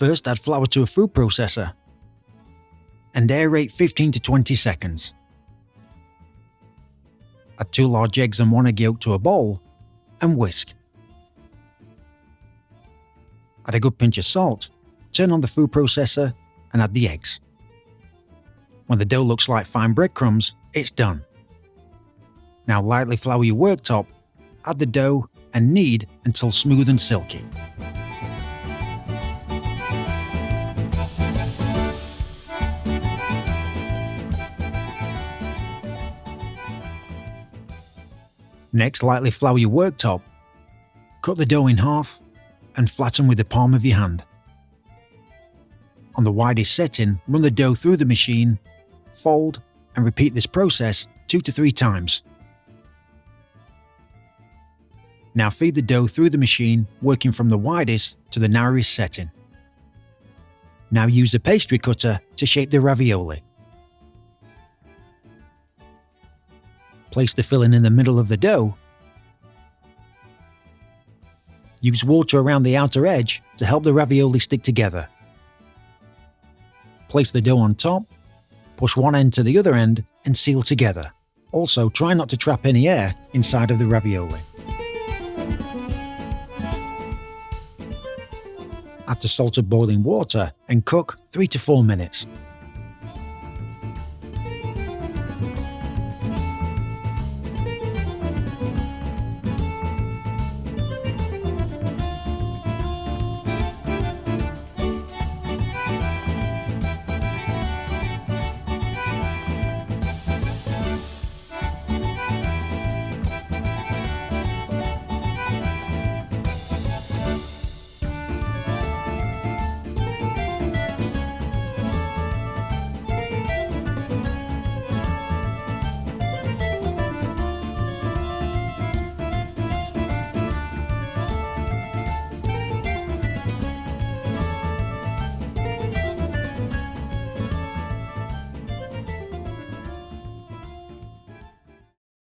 First, add flour to a food processor and aerate 15 to 20 seconds. Add 2 large eggs and 1 egg yolk to a bowl and whisk. Add a good pinch of salt, turn on the food processor and add the eggs. When the dough looks like fine breadcrumbs, it's done. Now lightly flour your worktop, add the dough and knead until smooth and silky. Next, lightly flour your worktop, cut the dough in half and flatten with the palm of your hand. On the widest setting, run the dough through the machine, fold and repeat this process 2 to 3 times. Now feed the dough through the machine, working from the widest to the narrowest setting. Now use a pastry cutter to shape the ravioli. Place the filling in the middle of the dough. Use water around the outer edge to help the ravioli stick together. Place the dough on top, push one end to the other end and seal together. Also, try not to trap any air inside of the ravioli. Add to salted boiling water and cook 3 to 4 minutes.